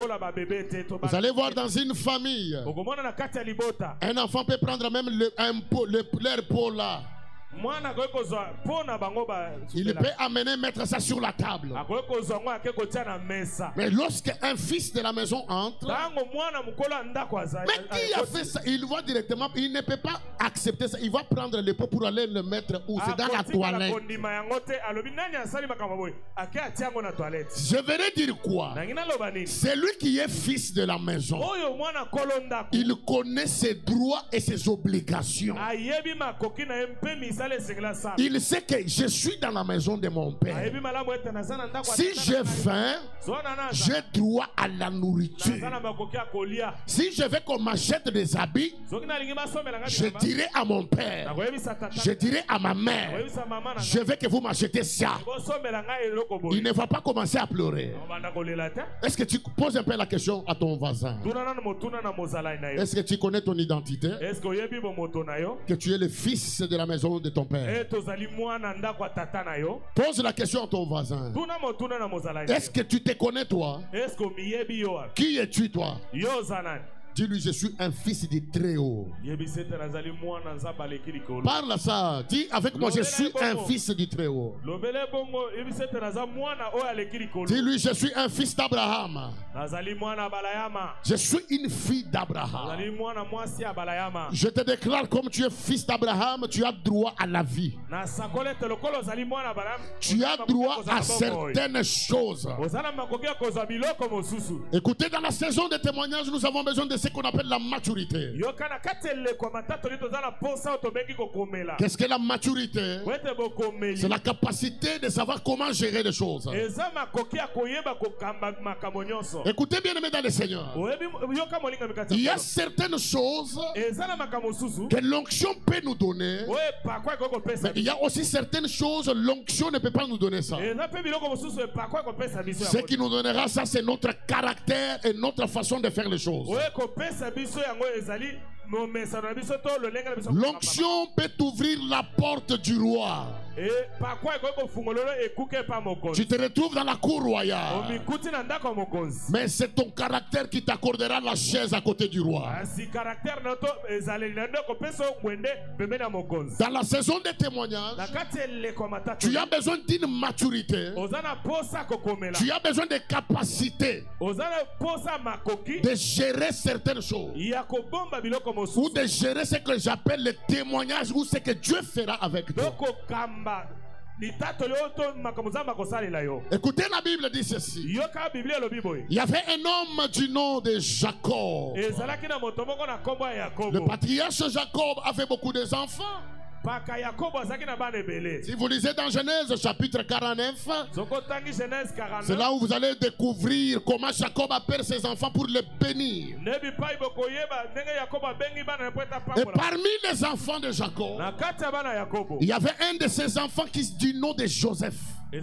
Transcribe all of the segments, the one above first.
Vous allez voir dans une famille, un enfant peut prendre même leur pot là. Il peut amener, mettre ça sur la table. Mais lorsqu'un fils de la maison entre, mais qui a fait ça? Il voit directement, il ne peut pas accepter ça. Il va prendre le pot pour aller le mettre où? C'est dans la toilette. Je vais dire quoi? C'est lui qui est fils de la maison. Il connaît ses droits et ses obligations. Il sait que je suis dans la maison de mon père. Si j'ai faim, j'ai droit à la nourriture. Si je veux qu'on m'achète des habits, je dirai à mon père, je dirai à ma mère, je veux que vous m'achetez ça. Il ne va pas commencer à pleurer. Est-ce que tu poses un peu la question à ton voisin? Est-ce que tu connais ton identité? Que tu es le fils de la maison de ton père. Pose la question à ton voisin. Est-ce que tu te connais toi? Qui es-tu toi? Dis-lui, je suis un fils du Très-Haut. Parle à ça. Dis avec moi, je suis un fils du Très-Haut. Dis-lui, je suis un fils d'Abraham. Je suis une fille d'Abraham. Je te déclare, comme tu es fils d'Abraham, tu as droit à la vie. Tu as droit à certaines choses. Écoutez, dans la saison des témoignages, nous avons besoin de ce qu'on appelle la maturité. Qu'est-ce que la maturité? C'est la capacité de savoir comment gérer les choses. Écoutez bien, aimés dans le Seigneur, il y a certaines choses que l'onction peut nous donner, mais il y a aussi certaines choses l'onction ne peut pas nous donner ça. Ce qui nous donnera ça, c'est notre caractère et notre façon de faire les choses. L'onction peut ouvrir la porte du roi. Tu te retrouves dans la cour royale, mais c'est ton caractère qui t'accordera la chaise à côté du roi. Dans la saison des témoignages, tu as besoin d'une maturité. Tu as besoin de capacité de gérer certaines choses, ou de gérer ce que j'appelle le témoignage, ou ce que Dieu fera avec toi. Écoutez, la Bible dit ceci. Il y avait un homme du nom de Jacob. Le patriarche Jacob avait beaucoup d'enfants. Si vous lisez dans Genèse chapitre 49, c'est là où vous allez découvrir comment Jacob appelle ses enfants pour les bénir. Et parmi les enfants de Jacob, il y avait un de ses enfants du nom de Joseph. Et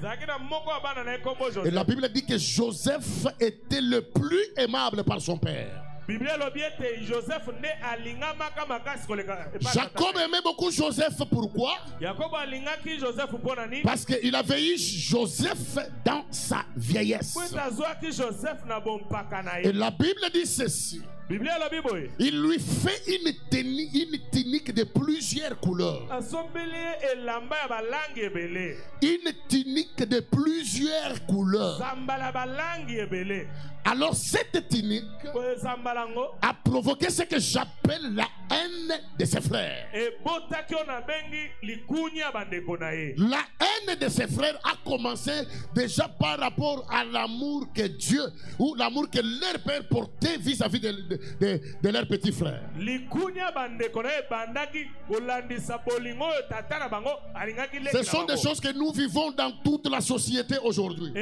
la Bible dit que Joseph était le plus aimable par son père. Jacob aimait beaucoup Joseph. Pourquoi? Parce qu'il avait eu Joseph dans sa vieillesse. Et la Bible dit ceci. Il lui fait une tunique de plusieurs couleurs. Une tunique de plusieurs couleurs. Alors cette tunique a provoqué ce que j'appelle la haine de ses frères. La haine de ses frères a commencé déjà par rapport à l'amour que Dieu, ou l'amour que leur père portait vis-à-vis de leurs petits frères. Ce sont des choses que nous vivons dans toute la société aujourd'hui.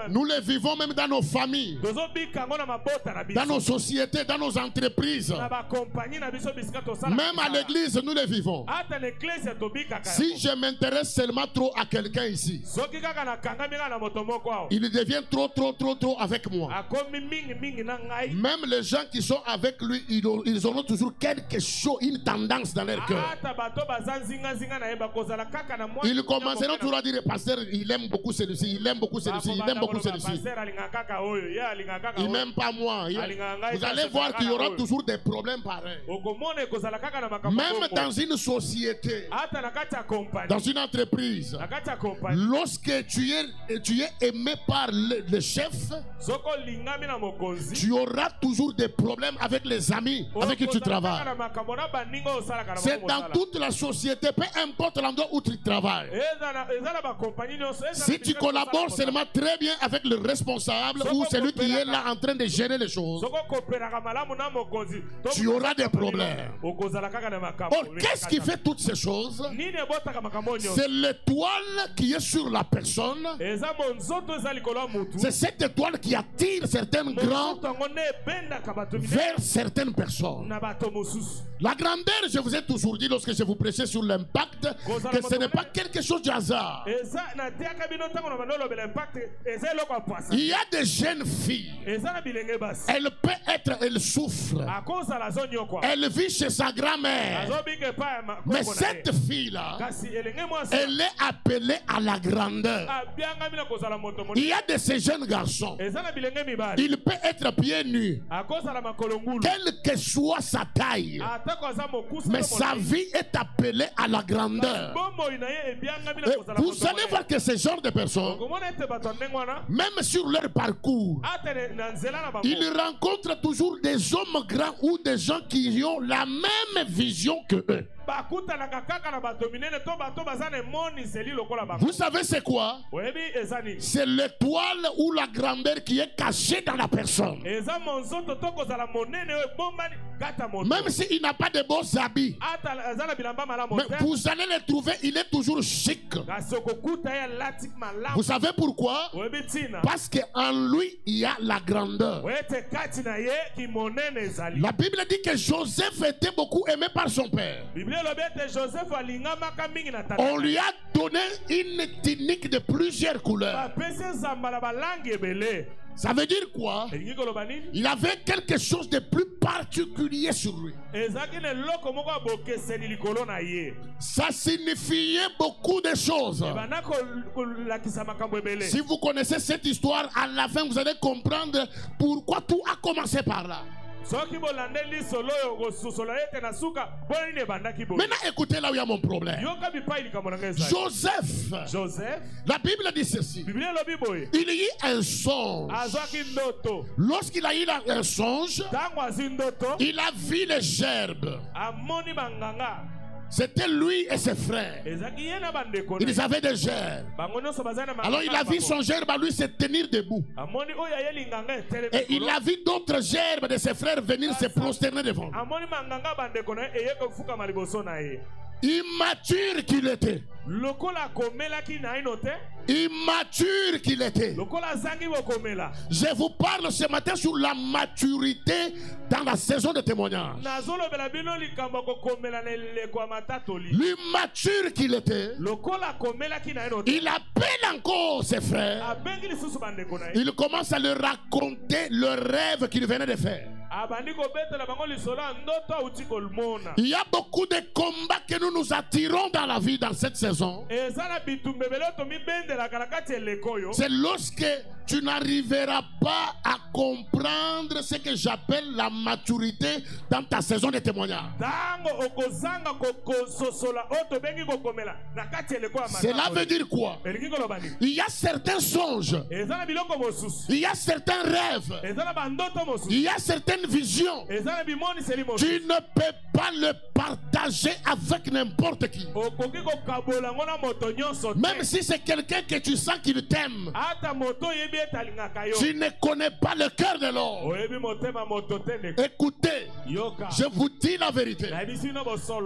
Nous les vivons même dans nos familles, dans nos sociétés sociétés, dans nos entreprises, même à l'église, nous les vivons. Si je m'intéresse seulement trop à quelqu'un ici, il devient trop avec moi. Même les gens qui sont avec lui, ils auront toujours quelque chose, une tendance dans leur cœur. Ils commenceront toujours à dire, pasteur, il aime beaucoup celui-ci, il aime beaucoup celui-ci, il aime beaucoup celui-ci. Il n'aime pas moi. Vous allez voir qu'il y aura toujours des problèmes pareils. Même dans une société, dans une entreprise, lorsque tu es aimé par le chef, tu auras toujours des problèmes avec les amis avec qui tu travailles. C'est dans toute la société, peu importe l'endroit où tu travailles. Si tu collabores seulement très bien avec le responsable ou celui qui est là en train de gérer les choses, tu auras des problèmes. Or, qu'est-ce qui fait toutes ces choses? C'est l'étoile qui est sur la personne. C'est cette étoile qui attire certains grands vers certaines personnes. La grandeur, je vous ai toujours dit lorsque je vous prêchais sur l'impact, que ce n'est pas quelque chose de hasard. Il y a des jeunes filles, elle souffre, elle vit chez sa grand-mère, mais cette fille-là, elle est appelée à la grandeur. Il y a de ces jeunes garçons, il peut être pieds nus, quelle que soit sa taille, mais sa vie est appelée à la grandeur. Et vous allez voir que ce genre de personnes, même sur leur parcours, ils rencontrent toujours des hommes grands ou des gens qui ont la même vision que eux. Vous savez c'est quoi? C'est l'étoile ou la grandeur qui est cachée dans la personne. Même s'il n'a pas de beaux habits, mais vous allez le trouver, il est toujours chic. Vous savez pourquoi? Parce qu'en lui il y a la grandeur. La Bible dit que Joseph était beaucoup aimé par son père. On lui a donné une tunique de plusieurs couleurs. Ça veut dire quoi? Il avait quelque chose de plus particulier sur lui. Ça signifiait beaucoup de choses. Si vous connaissez cette histoire, à la fin vous allez comprendre pourquoi tout a commencé par là. Maintenant écoutez là où il y a mon problème. Joseph, la Bible dit ceci. Il y a un songe. Lorsqu'il a eu un songe, il a vu les gerbes. C'était lui et ses frères. Ils avaient des gerbes. Alors il a vu son gerbe à lui se tenir debout. Et il a vu d'autres gerbes de ses frères venir se prosterner devant. Immature qu'il était. Immature qu'il était. Je vous parle ce matin sur la maturité dans la saison de témoignage. L'immature qu'il était, il appelle encore ses frères. Il commence à leur raconter le rêve qu'il venait de faire. Il y a beaucoup de combats que nous attirons dans la vie dans cette saison. C'est lorsque tu n'arriveras pas à comprendre ce que j'appelle la maturité dans ta saison de témoignage. Cela veut dire quoi? Il y a certains songes, il y a certains rêves, il y a certaines visions. Tu ne peux pas le partager avec n'importe qui. Même si c'est quelqu'un que tu sens qu'il t'aime, Tu ne connais pas le cœur de l'homme. Écoutez, je vous dis la vérité.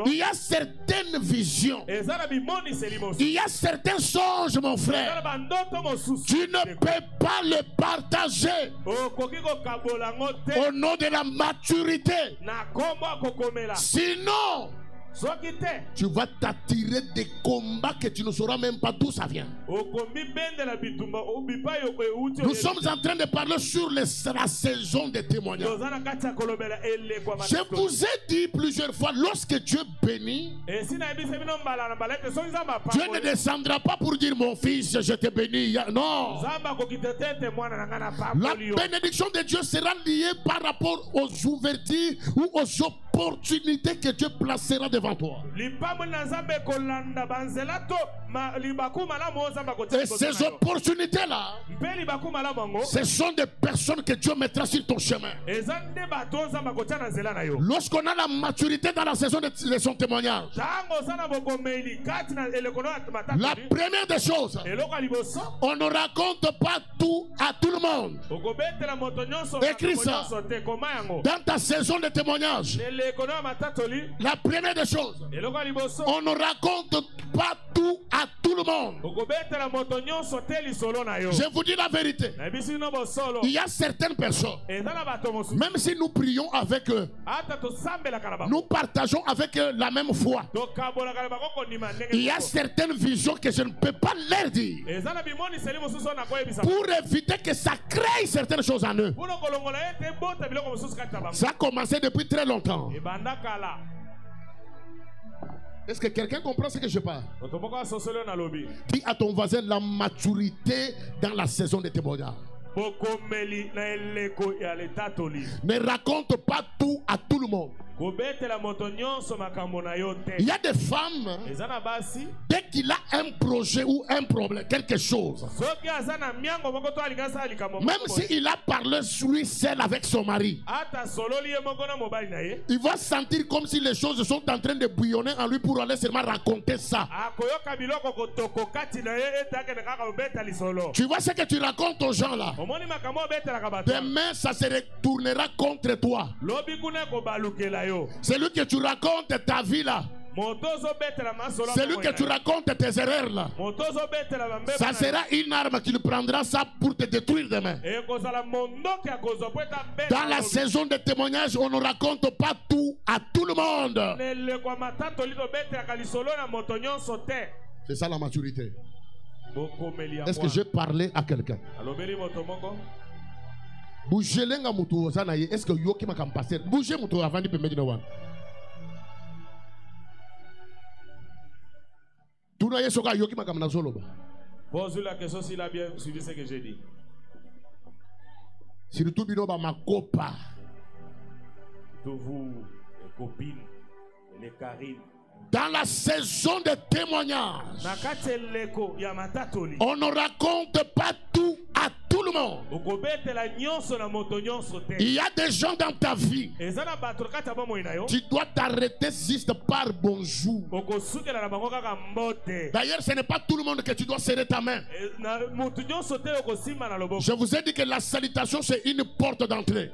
Il y a certaines visions. Il y a certains songes, mon frère. Tu ne peux pas le partager au nom de la maturité. Sinon, tu vas t'attirer des combats que tu ne sauras même pas d'où ça vient. Nous sommes en train de parler sur la saison des témoignages. Je vous ai dit plusieurs fois, lorsque Dieu bénit, Dieu ne descendra pas pour dire mon fils, je te bénis. Non. La bénédiction de Dieu sera liée par rapport aux ouvertures ou aux opportunités que Dieu placera devant toi. Et ces opportunités-là, ce sont des personnes que Dieu mettra sur ton chemin. Lorsqu'on a la maturité dans la saison de son témoignage, la première des choses, on ne raconte pas tout à tout le monde. Écris ça. Dans ta saison de témoignage, la première des choses, on ne raconte pas tout à tout le monde. Je vous dis la vérité. Il y a certaines personnes, même si nous prions avec eux, nous partageons avec eux la même foi, il y a certaines visions que je ne peux pas leur dire pour éviter que ça crée certaines choses en eux. Ça a commencé depuis très longtemps. Est-ce que quelqu'un comprend ce que je parle? Dis à ton voisin la maturité dans la saison de témoignage. Ne raconte pas tout à tout le monde. Il y a des femmes, dès qu'il a un projet ou un problème, quelque chose, même s'il a parlé lui seul avec son mari, il va sentir comme si les choses sont en train de bouillonner en lui pour aller seulement raconter ça. Tu vois ce que tu racontes aux gens là, demain ça se retournera contre toi. Celui que tu racontes ta vie là, celui que tu racontes tes erreurs là, ça sera une arme qui prendra ça pour te détruire demain. Dans la saison de témoignage, on ne raconte pas tout à tout le monde. C'est ça la maturité. Est-ce que j'ai parlé à quelqu'un? Bougez les gars mutu sana ye. Est-ce que yoki ma passer? Bougez mutu avant de permettre de voir. Tout na yesoka yoki ma kamna zolo ba. Pose la question s'il a bien suivi ce que j'ai dit. Surtout bino ba makopa. De vous, les copines, les Karine. Dans la saison de témoignage, on ne raconte pas tout à tout le monde. Il y a des gens dans ta vie, tu dois t'arrêter juste par bonjour. D'ailleurs, ce n'est pas tout le monde que tu dois serrer ta main. Je vous ai dit que la salutation c'est une porte d'entrée.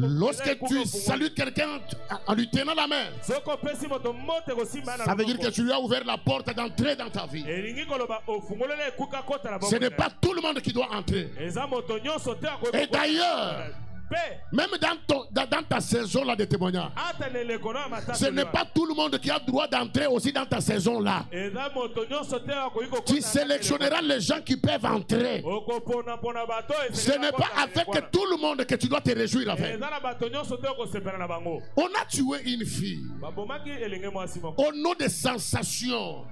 Lorsque tu salues quelqu'un en lui tenant la main, ça veut dire que tu lui as ouvert la porte d'entrée dans ta vie. Ce n'est pas tout le monde qui doit entrer. Et d'ailleurs, même dans ta saison là de témoignage, ce n'est pas tout le monde qui a droit d'entrer aussi dans ta saison là. Tu sélectionneras les gens qui peuvent entrer. Ce n'est pas avec tout le monde que tu dois te réjouir avec. On a tué une fille au nom de sensations,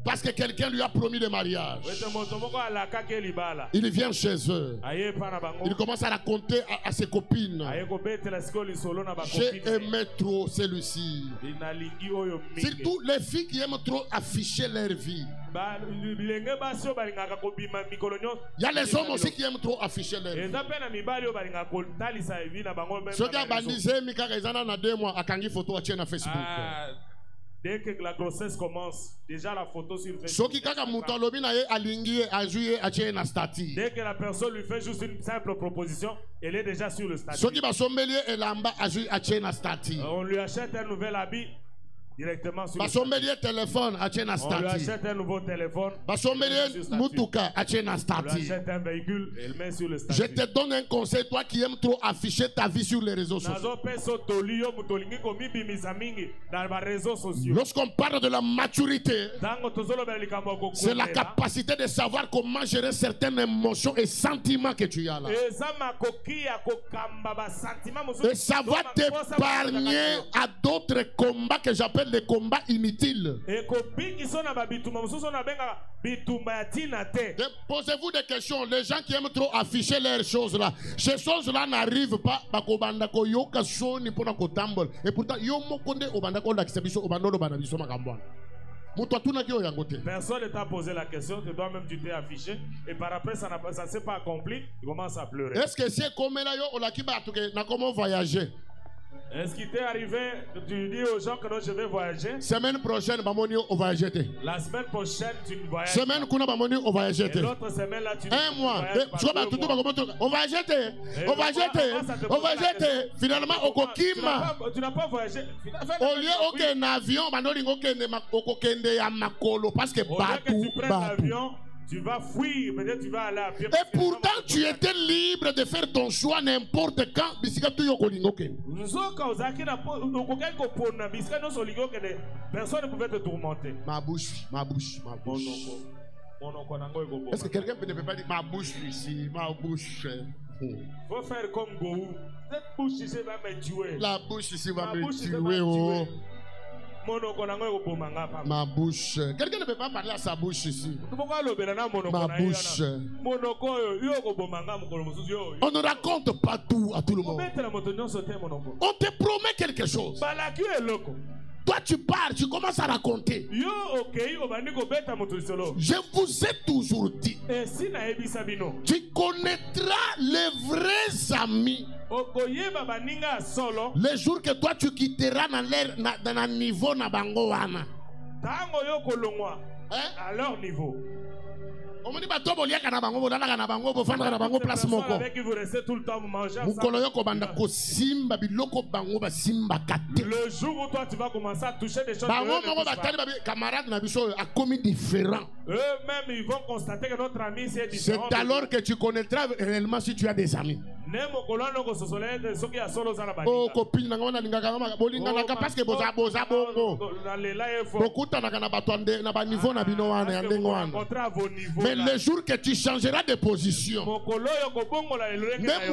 parce que quelqu'un lui a promis le mariage. Il vient chez eux. Il commence à raconter à ses copines. J'ai aimé trop celui-ci. Surtout les filles qui aiment trop afficher leur vie. Il y a les hommes aussi qui aiment trop afficher leur vie. Ce gars bandisé Mika Kaizana na 2 mois akangi photo à Facebook. Dès que la grossesse commence, déjà la photo sur Facebook. Dès que la personne lui fait juste une simple proposition, elle est déjà sur le statut. On lui achète un nouvel habit. Directement sur téléphone, on lui achète un nouveau téléphone. On lui achète un véhicule et le met sur le statut. Je te donne un conseil, toi qui aimes trop afficher ta vie sur les réseaux sociaux. Lorsqu'on parle de la maturité, c'est la capacité de savoir comment gérer certaines émotions et sentiments que tu as là. Et savoir t'épargner à d'autres combats que j'appelle les combats inutiles. Posez-vous des questions. Les gens qui aiment trop afficher leurs choses là, ces choses là n'arrivent pas. Et pourtant, personne ne t'a posé la question, toi-même tu t'es affiché, et par après ça ne s'est pas accompli, tu commences à pleurer. Est-ce que c'est comme là, comment voyager? Est-ce qu'il t'est arrivé, tu dis aux gens que non, je vais voyager? Semaine prochaine, on va voyager. La semaine prochaine, tu ne voyages semaine pas. On va voyager. Et l'autre semaine, là, tu un mois. On va jeter. On va jeter. On va jeter. Finalement, au Kokima. Tu n'as pas voyagé. Au lieu aucun avion, parce que l'avion, tu vas fuir, peut-être tu vas aller à pied. Et pourtant, tu étais libre de faire ton choix n'importe quand. Personne ne pouvait te tourmenter. Ma bouche. Est-ce que quelqu'un ne peut pas dire ma bouche ici, ma bouche? Faut faire comme Gohou. Cette bouche ici va me tuer. La bouche ici va me tuer. Oh. Ma bouche. Quelqu'un ne peut pas parler à sa bouche ici. Ma bouche. On ne raconte pas tout à tout le monde. On te promet quelque chose. Toi tu pars, tu commences à raconter. Je vous ai toujours dit. Tu connaîtras les vrais amis. Les jours que toi tu quitteras dans un niveau na bango wana. À leur niveau. On me dit bato boliaka na bango bolala na bango bofandra na bango place moko. Avec qui vous restez tout le temps vous mangez ensemble. Mukolo yoko banda ko simba biloko bango ba simba kate. Le jour où toi tu vas commencer à toucher des choses. Bango moko batali ba camarade na biso a commis différent. Eux-mêmes ils vont constater que notre ami c'est différent. C'est alors que tu connaîtras réellement si tu as des amis. Oh copine na ngona lingaka bolinga na parce que boza bongo. Bokuta na kana batwande na ba niveau na bino wana ya ndengo wana. Mais le jour que tu changeras de position, même c'est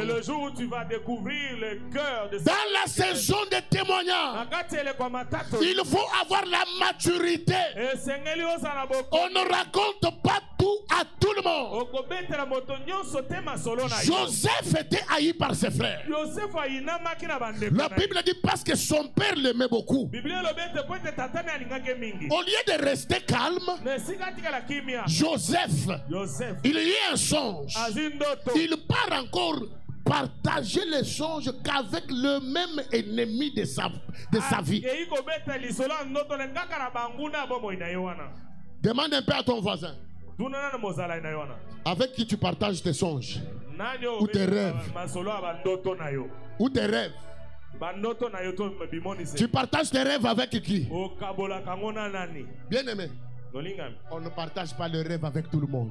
le jour où tu vas découvrir le cœur de dans la saison de témoignage. Il faut avoir la maturité. On ne raconte pas tout à tout le monde. Joseph était haï par ses frères. La Bible dit parce que son père l'aimait beaucoup. Au lieu de rester calme, Joseph, il y a un songe. Il part encore partager les songes qu'avec le même ennemi de sa vie. Demande un peu à ton voisin. Avec qui tu partages tes songes ou tes rêves. Ou tes rêves. Tu partages tes rêves avec qui? Bien aimé, on ne partage pas le rêve avec tout le monde.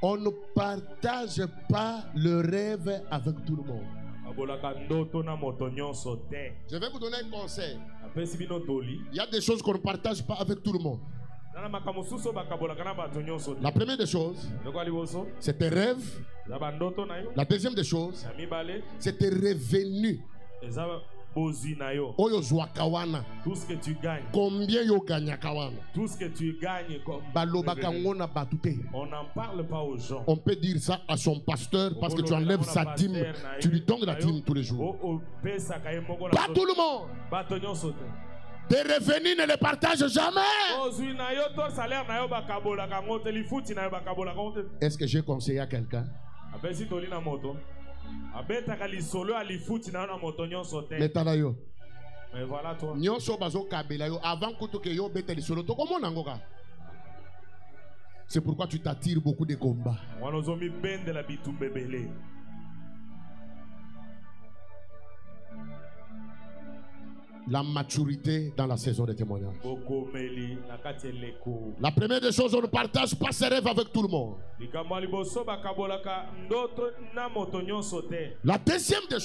On ne partage pas le rêve avec tout le monde. Je vais vous donner un conseil. Il y a des choses qu'on ne partage pas avec tout le monde. La première des choses, c'est tes rêves. La deuxième des choses, c'est tes revenus. Tout ce que tu gagnes. Combien yo gagnes kawana? Tout ce que tu gagnes comme on n'en parle pas aux gens. On peut dire ça à son pasteur parce que tu enlèves sa dîme. Tu lui donnes la dîme tous les jours. Pas tout le monde. Tes revenus ne les partagent jamais. Est-ce que j'ai conseillé à quelqu'un? Mais voilà toi. C'est pourquoi tu t'attires beaucoup de combats. La maturité dans la saison des témoignages. La première des choses, on ne partage pas ses rêves avec tout le monde. La deuxième des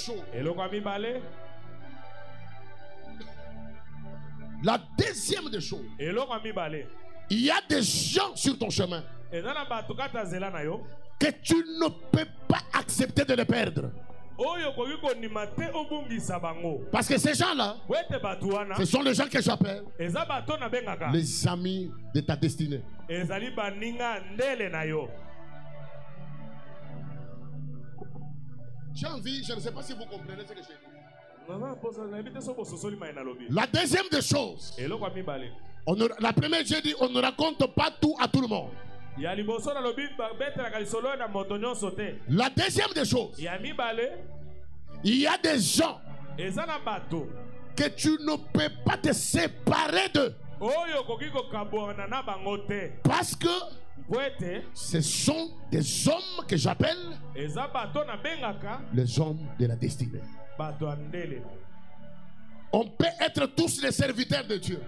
choses, il y a des gens sur ton chemin que tu ne peux pas accepter de les perdre. Parce que ces gens-là, ce sont les gens que j'appelle les amis de ta destinée. J'ai envie, je ne sais pas si vous comprenez ce que je dis. La deuxième des choses, la première, j'ai dit, on ne raconte pas tout à tout le monde. La deuxième des choses, il y a des gens que tu ne peux pas te séparer d'eux. Parce que ce sont des hommes que j'appelle les hommes de la destinée. On peut être tous les serviteurs de Dieu.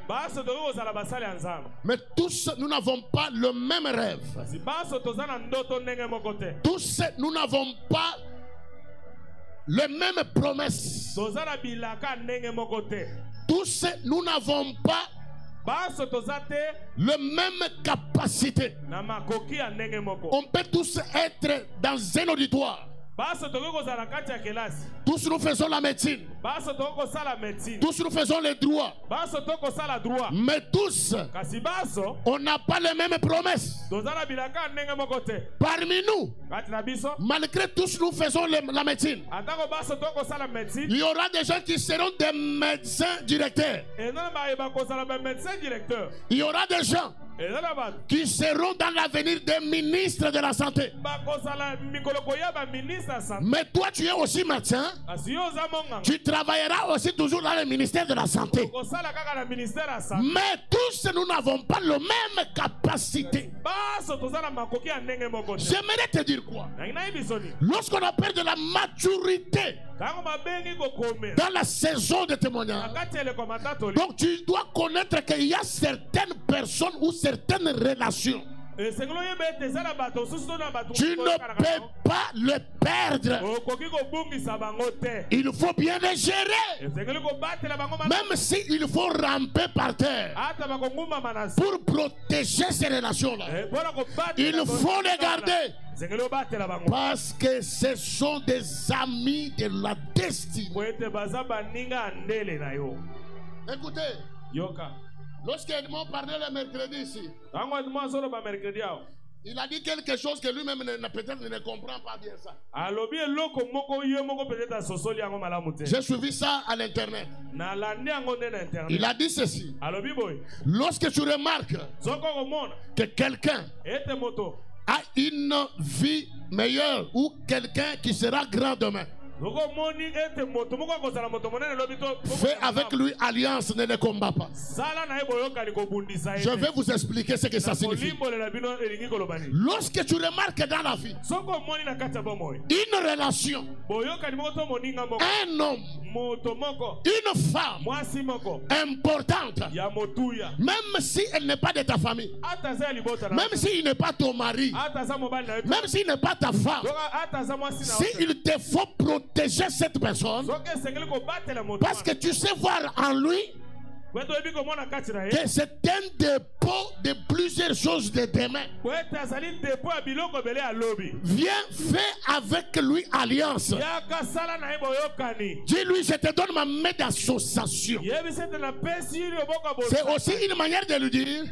Mais tous, nous n'avons pas le même rêve. Tous, nous n'avons pas les mêmes promesses. Tous, nous n'avons pas la même capacité. On peut tous être dans un auditoire. Tous nous faisons la médecine. Tous nous faisons les droits. Mais tous, on n'a pas les mêmes promesses. Parmi nous, malgré tous nous faisons la médecine, il y aura des gens qui seront des médecins directeurs. Il y aura des gens qui seront dans l'avenir des ministres de la santé. Mais toi, tu es aussi médecin. Tu travailleras aussi toujours dans le ministère de la santé. Mais tous, nous n'avons pas la même capacité. J'aimerais te dire quoi? Lorsqu'on appelle de la maturité dans la saison de témoignage, donc tu dois connaître qu'il y a certaines personnes ou certaines relations, tu ne peux pas le perdre. Il faut bien les gérer. Même s'il faut ramper par terre pour protéger ces relations-là, il faut les garder. Parce que ce sont des amis de la destinée. Écoutez, lorsque Edmond parlait le mercredi ici, il a dit quelque chose que lui-même peut-être ne comprend pas bien ça. J'ai suivi ça à l'internet. Il a dit ceci. Lorsque tu remarques que quelqu'un a une vie meilleure ou quelqu'un qui sera grand demain, fais avec lui alliance, ne le combat pas. Je vais vous expliquer ce que ça signifie. Lorsque tu remarques dans la vie une relation, un homme, une femme importante, même si elle n'est pas de ta famille, même s'il n'est pas ton mari, même s'il n'est pas ta femme, s'il te faut protéger cette personne, parce que tu sais voir en lui que c'est un dépôt de plusieurs choses de demain. Viens, fais avec lui alliance. Dis-lui, je te donne ma main d'association. C'est aussi une manière de lui dire,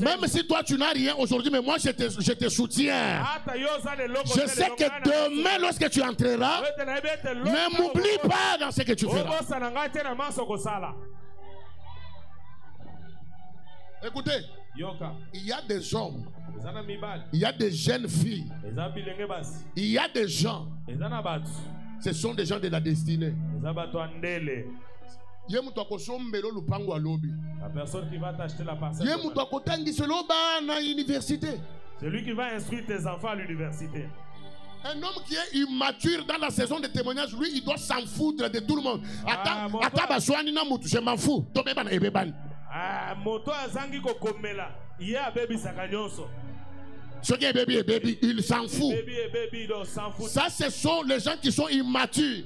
même si toi tu n'as rien aujourd'hui, mais moi je te soutiens. Je sais que demain, lorsque tu entreras, ne m'oublie pas dans ce que tu feras. Écoutez, il y a des hommes, il y a des jeunes filles, il y a des gens, ce sont des gens de la destinée. La personne qui va t'acheter la parcelle. C'est lui qui va instruire tes enfants à l'université. Un homme qui est immature dans la saison de témoignage, lui, il doit s'en foutre de tout le monde. Je m'en fous. Il s'en fout. Ça, ce sont les gens qui sont immatures.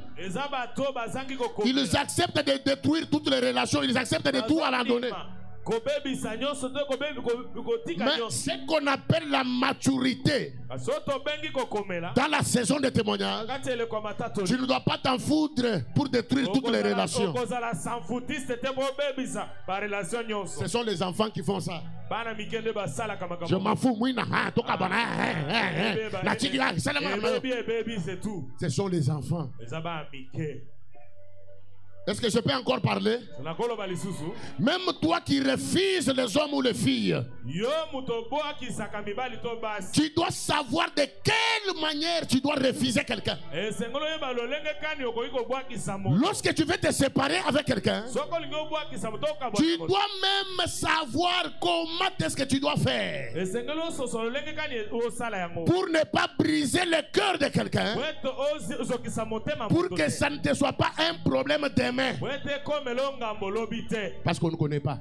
Ils acceptent de détruire toutes les relations. Ils acceptent de tout abandonner. Mais ce qu'on appelle la maturité dans la saison de témoignage, tu ne dois pas t'en foutre pour détruire toutes les relations. Ce sont les enfants qui font ça. Je m'en fous. Ce sont les enfants. Est-ce que je peux encore parler? Même toi qui refuses les hommes ou les filles, tu dois savoir de quelle manière tu dois refuser quelqu'un. Lorsque tu veux te séparer avec quelqu'un, tu dois même savoir comment est-ce que tu dois faire pour ne pas briser le cœur de quelqu'un, pour que ça ne te soit pas un problème demain. Parce qu'on ne connaît pas.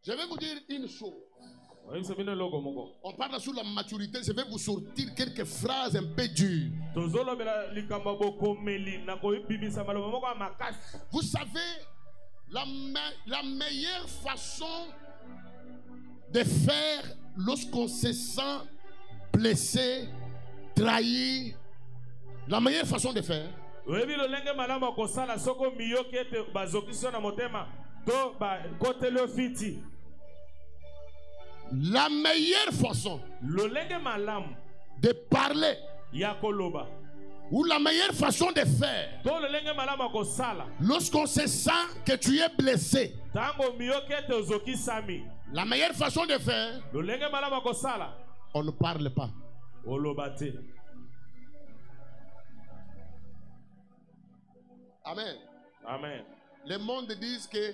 Je vais vous dire une chose. On parle sur la maturité. Je vais vous sortir quelques phrases un peu dures. Vous savez, la meilleure façon de faire lorsqu'on se sent blessé, trahi, la meilleure façon de faire, la meilleure façon de parler, ou la meilleure façon de faire, lorsqu'on se sent que tu es blessé, la meilleure façon de faire, on ne parle pas. Amen. Amen. Le monde dit que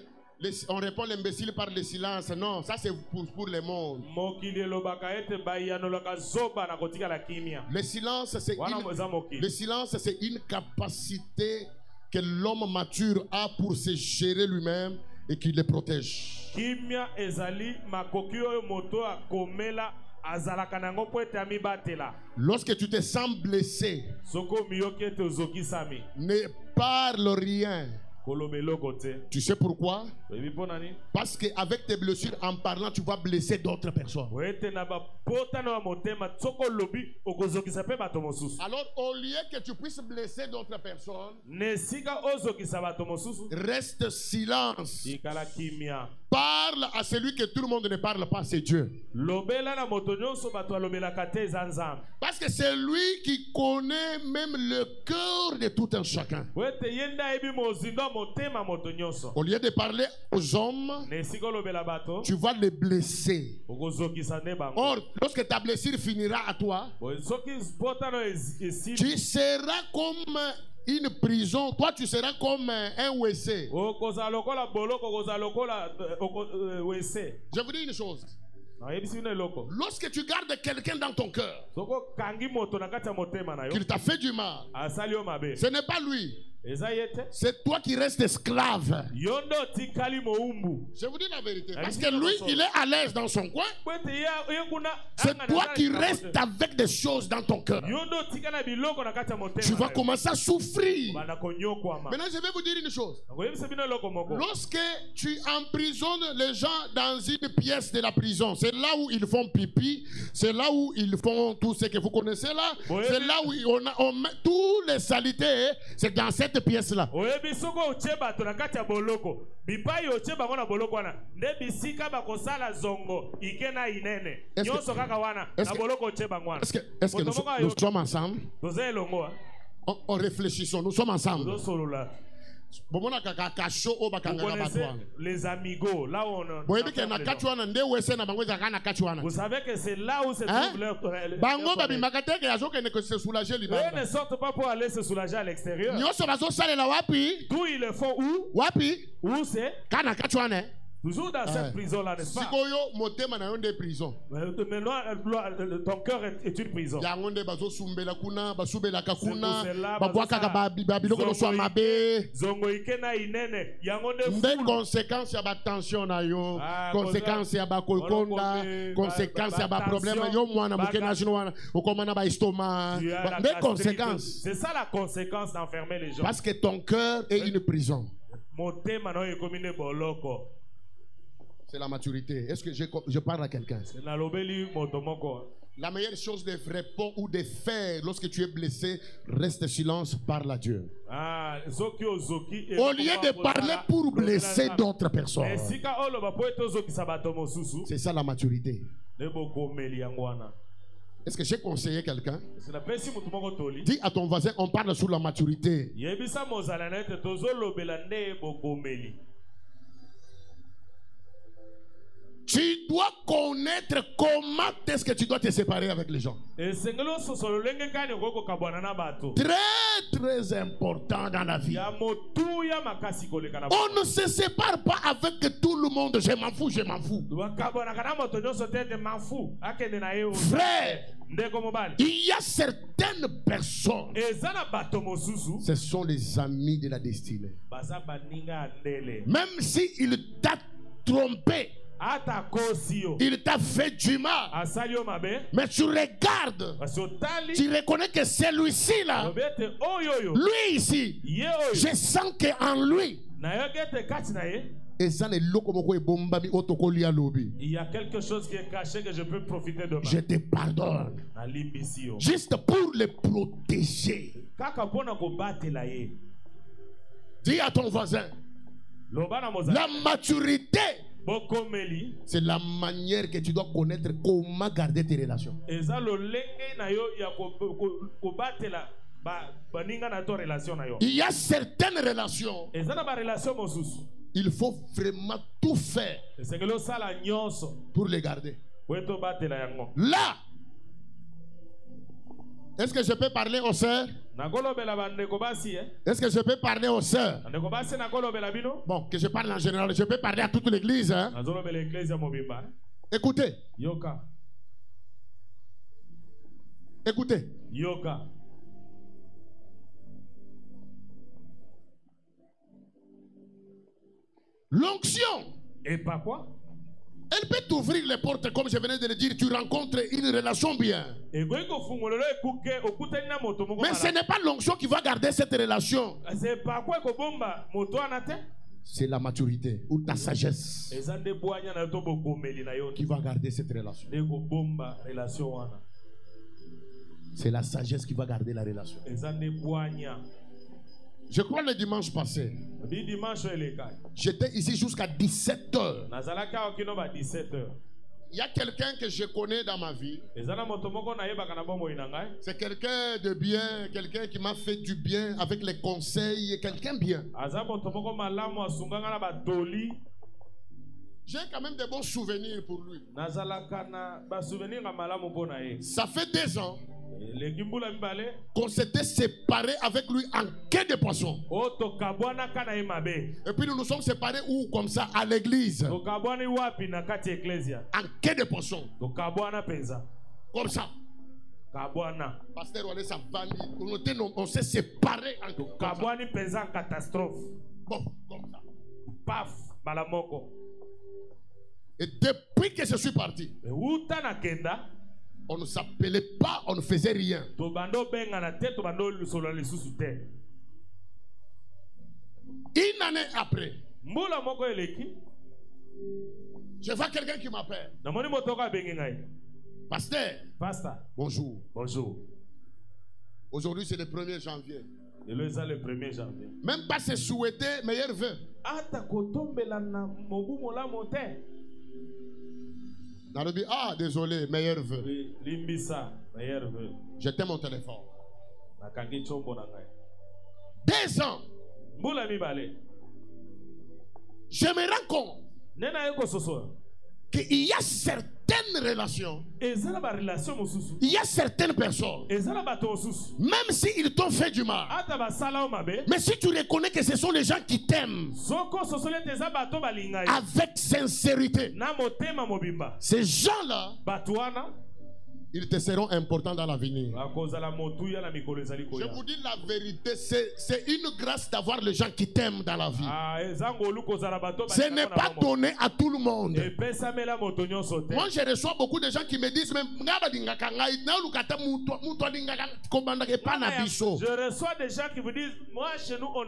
on répond l'imbécile par le silence. Non, ça c'est pour le monde. Le silence, c'est une capacité que l'homme mature a pour se gérer lui-même et qui le protège. Lorsque tu te sens blessé, ne parle rien. Tu sais pourquoi? Parce qu'avec tes blessures, en parlant, tu vas blesser d'autres personnes. Alors, au lieu que tu puisses blesser d'autres personnes, reste silence. Parle à celui que tout le monde ne parle pas, c'est Dieu. Parce que c'est lui qui connaît même le cœur de tout un chacun. Au lieu de parler aux hommes, tu vas les blesser. Or, lorsque ta blessure finira à toi, tu seras comme une prison. Toi, tu seras comme un WC. Je vous dis une chose. Lorsque tu gardes quelqu'un dans ton cœur, qu'il t'a fait du mal, ce n'est pas lui. C'est toi qui restes esclave. Je vous dis la vérité. Parce que lui, il est à l'aise dans son coin. C'est toi qui restes avec des choses dans ton cœur. Tu vas commencer à souffrir. Maintenant, je vais vous dire une chose. Lorsque tu emprisonnes les gens dans une pièce de la prison, c'est là où ils font pipi, c'est là où ils font tout ce que vous connaissez là, c'est là où on met tous les saletés, c'est dans cette pièce-là. Est-ce que nous sommes ensemble? On réfléchissons, nous sommes ensemble. Vous connaissez les amigos, là où on vous savez que c'est là où se trouve leur eux ne sortent pas pour aller se soulager à l'extérieur. D'où ils le font où? Où c'est? Toujours dans cette prison-là, n'est-ce pas? Ton cœur est une prison. Des conséquences, il y a des tensions, conséquences, il y a des conséquences, il y a des problèmes, des conséquences. C'est ça la conséquence d'enfermer les gens. Parce que ton cœur est une prison. C'est la maturité. Est-ce que je parle à quelqu'un? La meilleure chose de répondre ou de faire lorsque tu es blessé, reste silence, parle à Dieu. Au lieu de parler pour blesser d'autres personnes. C'est ça la maturité. Est-ce que j'ai conseillé quelqu'un? Dis à ton voisin, on parle sur la maturité. Tu dois connaître comment est-ce que tu dois te séparer avec les gens. Très très important dans la vie. On ne se sépare pas avec tout le monde. Je m'en fous, je m'en fous. Frère, il y a certaines personnes. Ce sont les amis de la destinée. Même s'il t'a trompé, il t'a fait du mal, mais tu regardes, tu reconnais que c'est lui-ci là, lui ici, je sens qu'en lui, il y a quelque chose qui est caché que je peux profiter de. Je te pardonne. Juste pour les protéger. Dis à ton voisin, la maturité, c'est la manière que tu dois connaître comment garder tes relations. Il y a certaines relations, il faut vraiment tout faire pour les garder. Là, est-ce que je peux parler aux sœurs? Est-ce que je peux parler aux sœurs? Bon, que je parle en général, je peux parler à toute l'église. Hein? Écoutez. Écoutez. L'onction. Et pas quoi? Elle peut t'ouvrir les portes, comme je venais de le dire, tu rencontres une relation bien. Mais ce n'est pas l'onction qui va garder cette relation. C'est la maturité ou ta sagesse qui va garder cette relation. C'est la sagesse qui va garder la relation. Je crois le dimanche passé, j'étais ici jusqu'à 17h. Il y a quelqu'un que je connais dans ma vie. C'est quelqu'un de bien, quelqu'un qui m'a fait du bien avec les conseils, quelqu'un bien. J'ai quand même de bons souvenirs pour lui. Ça fait 2 ans qu'on s'était séparés avec lui en quai de poisson. Et puis nous nous sommes séparés où? Comme ça, à l'église. En quai de poisson. Comme ça. Pasteur Wale Savani, on s'est séparés en catastrophe. Bon, comme ça. Paf, malamoko. Et depuis que je suis parti, on ne s'appelait pas, on ne faisait rien. Une année après, je vois quelqu'un qui m'appelle. Pasteur. Bonjour. Bonjour. Aujourd'hui c'est le 1er janvier. Le 1er janvier. Même pas se souhaiter meilleurs vœux. Ah, désolé, meilleur vœu. J'étais mon téléphone. 2 ans. Je me rends compte qu'il y a certaines relations, il y a certaines personnes, même s'ils t'ont fait du mal, mais si tu reconnais que ce sont les gens qui t'aiment avec sincérité, ces gens-là, ils te seront importants dans l'avenir. Je vous dis la vérité, c'est une grâce d'avoir les gens qui t'aiment dans la vie. Ce n'est pas donné à tout le monde. Moi, je reçois beaucoup de gens qui me disent même, je reçois des gens qui vous disent, moi chez nous on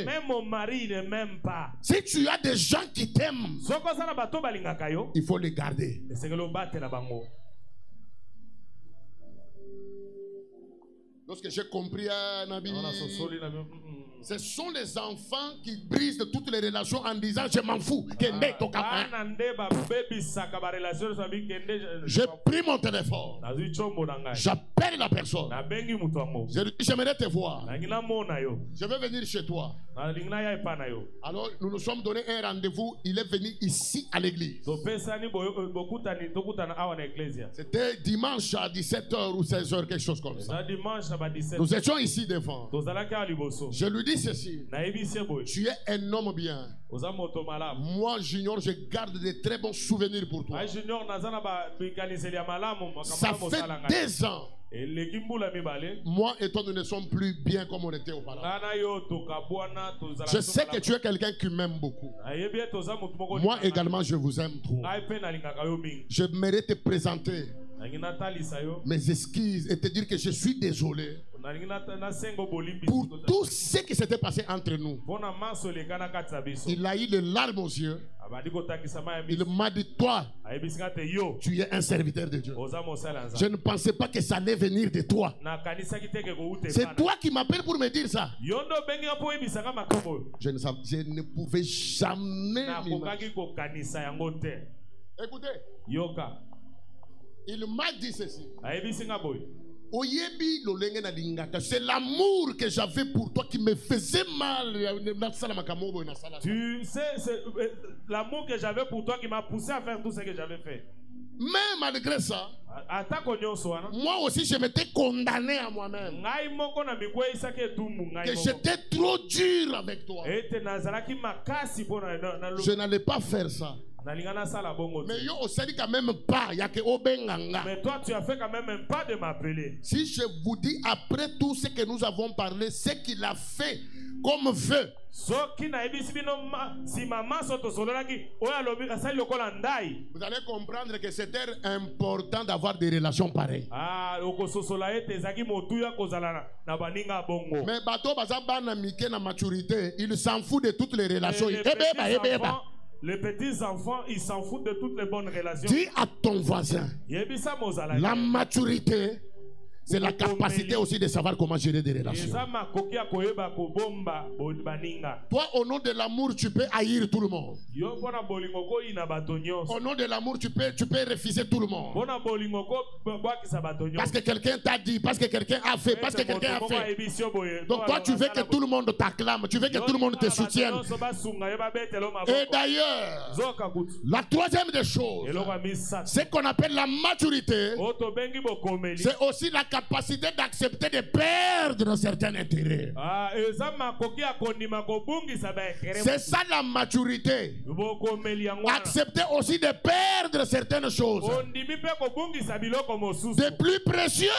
même mon mari ne m'aime pas. Si tu as des gens qui t'aiment, il faut les garder. Lorsque j'ai compris à Nabi, ce sont les enfants qui brisent de toutes les relations en disant je m'en fous. J'ai pris mon téléphone, j'appelle la personne, je lui dis j'aimerais te voir, je vais venir chez toi. Alors nous nous sommes donné un rendez-vous, il est venu ici à l'église. C'était dimanche à 17h ou 16h, quelque chose comme ça. Nous étions ici devant. Je lui dis ceci, tu es un homme bien. Moi Junior, je garde de très bons souvenirs pour toi. Ça fait 2 ans. Moi et toi, nous ne sommes plus bien comme on était auparavant. Je sais que tu es quelqu'un qui m'aime beaucoup. Moi également, je vous aime trop. J'aimerais te présenter mes excuses et te dire que je suis désolé pour tout ce qui s'était passé entre nous. Il a eu les larmes aux yeux. Il m'a dit, toi, tu es un serviteur de Dieu. Je ne pensais pas que ça allait venir de toi. C'est toi qui m'appelles pour me dire ça. Je ne pouvais jamais m'imaginer. Écoutez, il m'a dit ceci. C'est l'amour que j'avais pour toi qui me faisait mal. Tu sais, c'est l'amour que j'avais pour toi qui m'a poussé à faire tout ce que j'avais fait. Mais malgré ça, moi aussi je m'étais condamné à moi-même que j'étais trop dur avec toi. Je n'allais pas faire ça. Mais yo osali quand même pas, y a que obenganga. Mais toi tu as fait quand même un pas de m'appeler. Si je vous dis après tout ce que nous avons parlé, ce qu'il a fait comme vœu, vous allez comprendre que c'était important d'avoir des relations pareilles. Mais bateau bazaba na mike na maturité, il s'en fout de toutes les relations. Les petits enfants, ils s'en foutent de toutes les bonnes relations. Dis à ton voisin, la maturité, c'est la capacité aussi de savoir comment gérer des relations. Toi, au nom de l'amour, tu peux haïr tout le monde. Au nom de l'amour, tu peux refuser tout le monde. Parce que quelqu'un t'a dit, parce que quelqu'un a fait, parce que quelqu'un a fait. Donc toi, tu veux que tout le monde t'acclame, tu veux que tout le monde te soutienne. Et d'ailleurs, la troisième des choses, c'est qu'on appelle la maturité, c'est aussi la capacité d'accepter de perdre certains intérêts. C'est ça la maturité. Accepter aussi de perdre certaines choses. De plus précieux.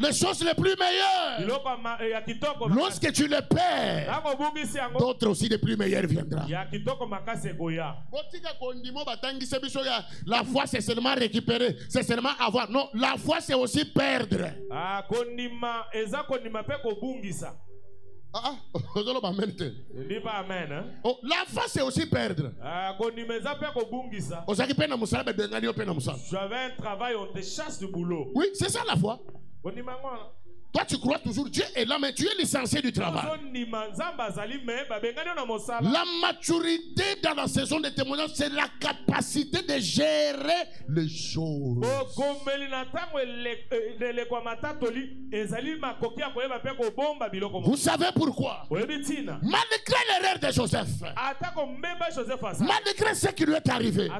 Les choses les plus meilleures. Lorsque tu les perds, d'autres aussi de plus meilleures viendront. La foi c'est seulement récupérer, c'est seulement avoir. Non, la foi c'est aussi perdre. Oh, la foi c'est aussi perdre. J'avais un travail, on te chasse du boulot. Oui, c'est ça la foi. Toi, tu crois toujours Dieu est là, mais tu es licencié du travail. La maturité dans la saison de témoignage, c'est la capacité de gérer les choses. Vous savez pourquoi? Malgré l'erreur de Joseph, malgré ce qui lui est arrivé,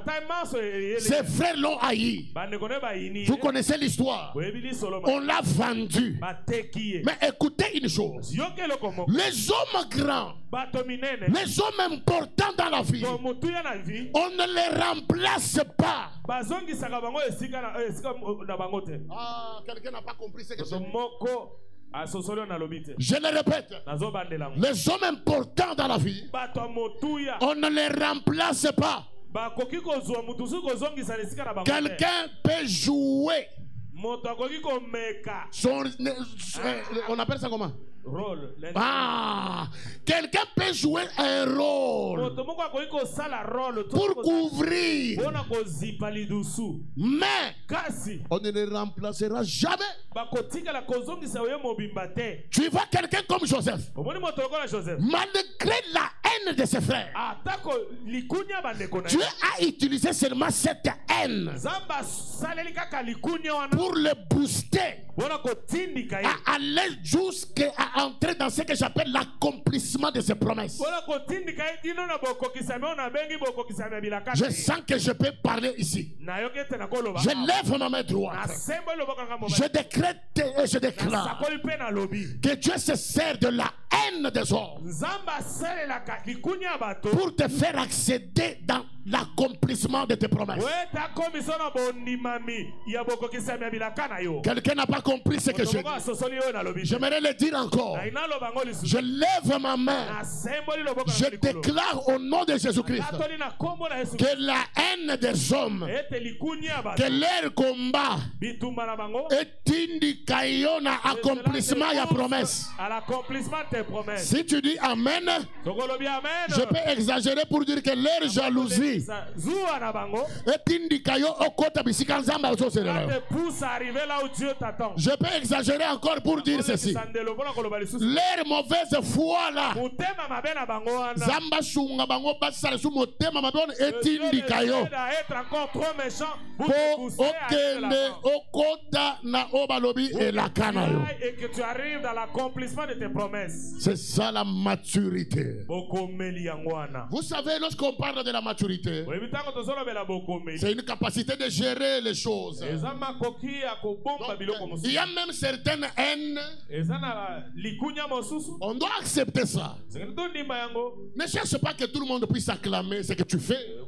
ses frères l'ont haï. Vous connaissez l'histoire. On l'a vendu. Mais écoutez une chose. Les hommes grands, les hommes importants dans la vie, on ne les remplace pas. Ah, quelqu'un n'a pas compris ce que je dis. Je le répète. Les hommes importants dans la vie, on ne les remplace pas. Quelqu'un peut jouer on appelle ça comment? Rôle. Ah, quelqu'un peut jouer un rôle pour couvrir, mais on ne le remplacera jamais. Tu vois quelqu'un comme Joseph, malgré la haine de ses frères, Dieu a utilisé seulement cette haine pour le booster à aller jusqu'à entrer dans ce que j'appelle l'accomplissement de ses promesses. Je sens que je peux parler ici. Je lève ma main droite. Je décrète et je déclare que Dieu se sert de la haine des hommes pour te faire accéder dans l'accomplissement de tes promesses. Quelqu'un n'a pas compris ce que je dis. J'aimerais le dire encore. Je lève ma main. Je déclare au nom de Jésus-Christ que la haine des hommes, que leur combat est indiqué à accomplissement et à promesse. Si tu dis Amen, je peux exagérer pour dire que leur jalousie est indiqué au côté bisika nzamba ozosela. Je peux exagérer encore pour dire ceci. Leur mauvaise foi là, Zamba sunga bango basala su motema mabon est indiqué pour okende okota na obalobi et la canayo. Et que tu arrives dans l'accomplissement de tes promesses. C'est ça la maturité. Vous savez, lorsqu'on parle de la maturité, c'est une capacité de gérer les choses. Donc, il y a même certaines haines. On doit accepter ça. Ne cherche pas que tout le monde puisse acclamer ce que tu fais.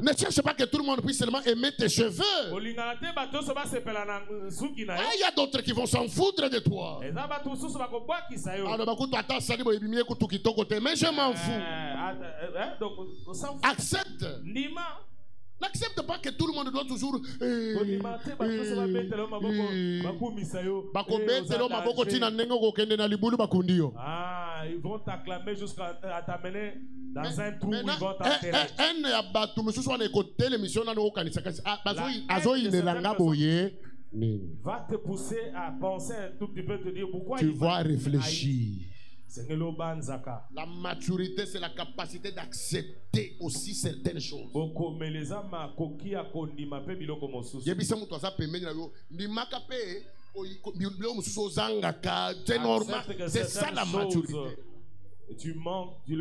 Ne cherche pas que tout le monde puisse seulement aimer tes cheveux. Il y a d'autres qui vont s'en foutre de toi. Mais je m'en fous. Accepte. N'accepte pas que tout le monde doit toujours. Ils vont t'acclamer jusqu'à t'amener dans un trou où ils vont t'enterrer. Va te pousser à penser un tout petit peu, te dire pourquoi. Tu vas réfléchir. La maturité, c'est la capacité d'accepter aussi certaines choses. C'est ça la maturité. Et tu le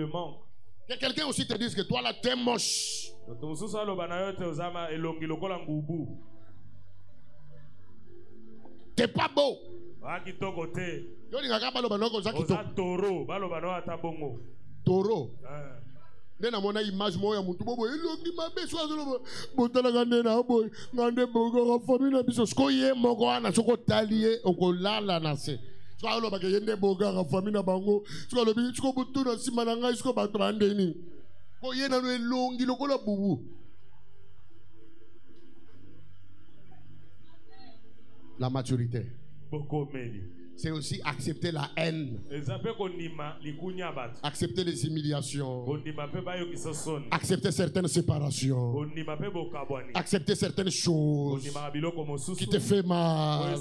manques. Que quelqu'un aussi te dise que toi là t'es moche. T'es pas beau. Toro. Nena mona image moya mutu bobo elongi mabe swazolo botala ngana boy ngande bogo famille biso skoye moko ana soko talie okolala na se swalo ba yende boga famille bango swalo bi sko butu na simana ngai sko bato bandeni ko yena no elongi lokola bubu. La maturité. C'est aussi accepter la haine. Accepter les humiliations. Accepter certaines séparations. Accepter certaines choses qui te font mal.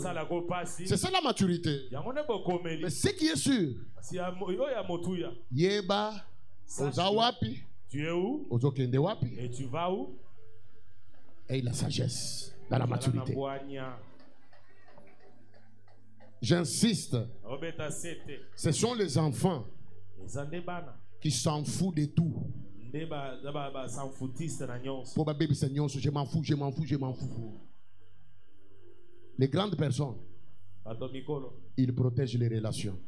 C'est ça la maturité. Mais ce qui est sûr, Yeba, Ozawapi, tu es où? Et tu vas où? Et la sagesse dans la maturité. J'insiste, ce sont les enfants qui s'en foutent de tout. Je m'en fous, je m'en fous, je m'en fous. Les grandes personnes, ils protègent les relations.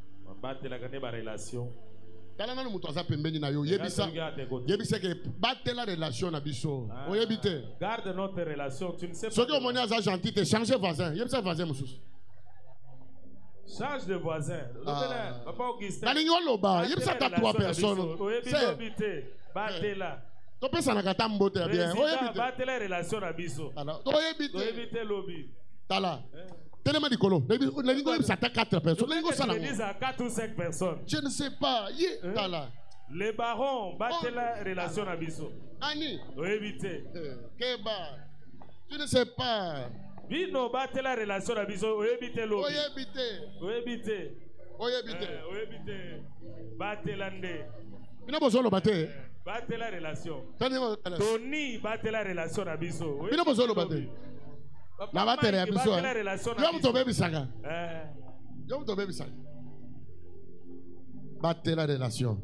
Garde notre relation, tu ne sais pas. Change de voisin. Papa Augustin. Trois personnes. Tellement d'icolo. Ça t'a 4 personnes. Je ne sais pas. Les barons battent la relation à Bisso. Annie. Éviter. Keba. Tu ne sais pas. Bino battre la relation à Bisso. Éviter l'eau. Éviter. Battre l'année. Il n'a pas besoin de battre. Battre la relation. Tony battre la relation à Bisso. Il n'a pas besoin de battre. La batterie à Bisso. L'homme tombé Bissaga. L'homme tombé Bissaga. Battre la relation.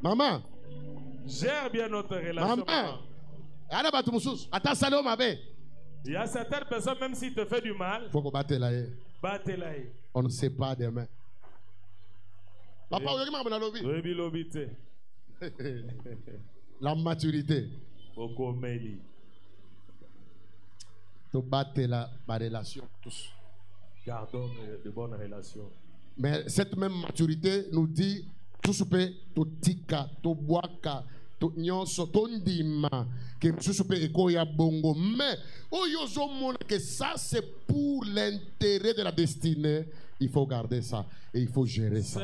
Maman. Gère bien notre relation. Maman. Il y a certaines personnes, même s'ils te font du mal, il faut qu'on batte là. Batte-la. On ne sait pas demain. Papa, la maturité. Tu battes la relation tous. Gardons de bonnes relations. Mais cette même maturité nous dit tout ce que tu tika, tu boaka, tu nyonso, tu ndima, que tout ce que ekoya bongo. Mais que ça c'est pour l'intérêt de la destinée. Il faut garder ça et il faut gérer ça.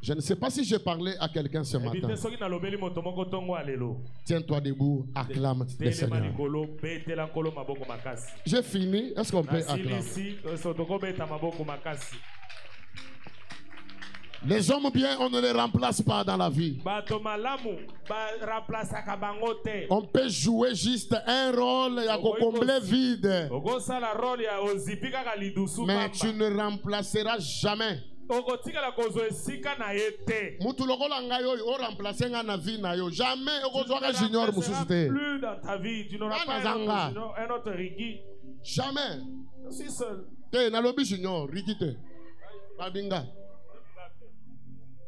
Je ne sais pas si j'ai parlé à quelqu'un ce matin. Tiens-toi debout, acclame le Seigneur. J'ai fini. Est-ce qu'on peut acclamer? Les hommes bien, on ne les remplace pas dans la vie. On peut jouer juste un rôle et combler vide. Mais tu ne remplaceras jamais. Jamais plus dans ta vie, tu n'auras pas un autre Rigi. Jamais. Je suis seul.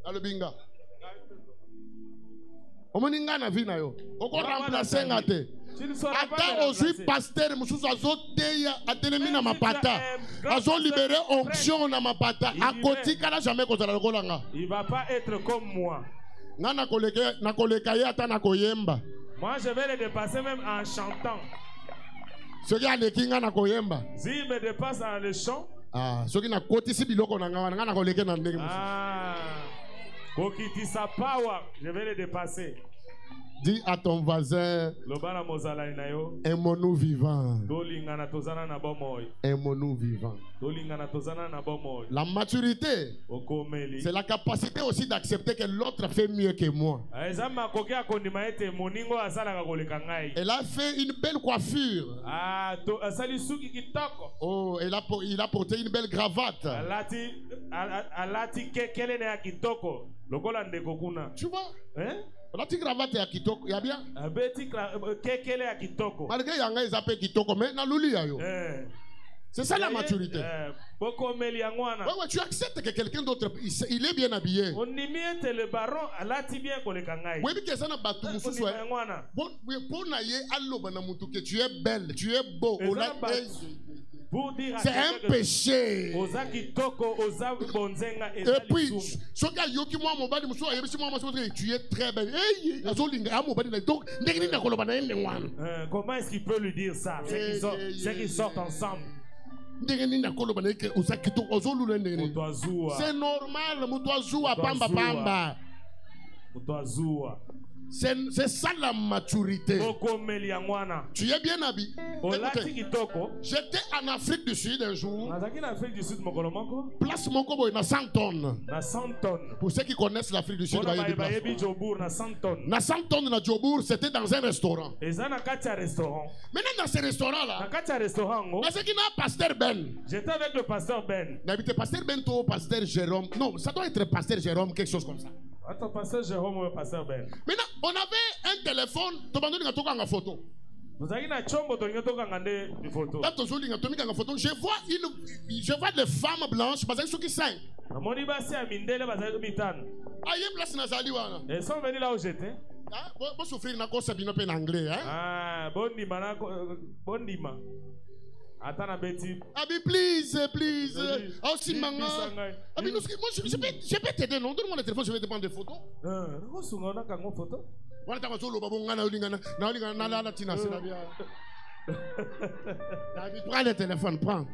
Alobinga. Omoninga na vina yo. Oko remplacer ngate. Ata ozui pasteur mususu azoteya atelemi na mapata. Azo libérer onction na mapata. Akotika na jamais kozala lokola nga. Il va pas être comme moi. Nga na koleka ye ata na koyemba. Moi je vais le dépasser même en chantant. Ceux qui aleki nga na koyemba. S'il me dépasse dans le chant. Ah, ceux qui na kotisi biloko na nga na koleka na ndenge mususu. Ah. Kokitisa power, je vais le dépasser. Dis à ton voisin, aimons-nous vivants. Aimons-nous vivants. La maturité, c'est la capacité aussi d'accepter que l'autre fait mieux que moi. Elle a fait une belle coiffure. Oh, il a porté une belle cravate. Tu vois? Hein? La petite cravate ya kitoko, ya bien. Malgré yanga ils appellent kitoko, mais na luli ya yo. C'est ça la maturité. Ouais, tu acceptes que quelqu'un d'autre, il est bien habillé. Oui, mais qu'est-ce que ça batu mususu? Bon, na ye allo bana mutu que tu es belle, tu es beau. C'est un péché. Et puis, tu es très belle. Donc, comment est-ce qu'il peut lui dire ça? C'est qu'ils sortent ensemble. C'est normal. C'est ça la maturité. Tu es bien habillé. J'étais en Afrique du Sud un jour. Place mon kobo na 100 tonnes. Pour ceux qui connaissent l'Afrique du Sud, na 100 tonnes na Djobour, c'était dans un restaurant. Maintenant dans ce restaurant-là, pasteur Ben. J'étais avec le pasteur Ben. Pasteur Ben ou pasteur Jérôme. Non, ça doit être pasteur Jérôme, quelque chose comme ça. Attends, pasteur Jérôme ou pasteur Ben. Maintenant, on avait un téléphone, tu vas nous une photo. Je vois des femmes blanches, parce que ceux qui savent. Ils sont venus là où j'étais. Vous souffrez en anglais, hein? Ah, bon dima. Attends, Betty. Abi, please. Aussi, maman. Abi, je peux t'aider, non? Donne-moi le téléphone, je vais te prendre des photos. Prends le téléphone, prends.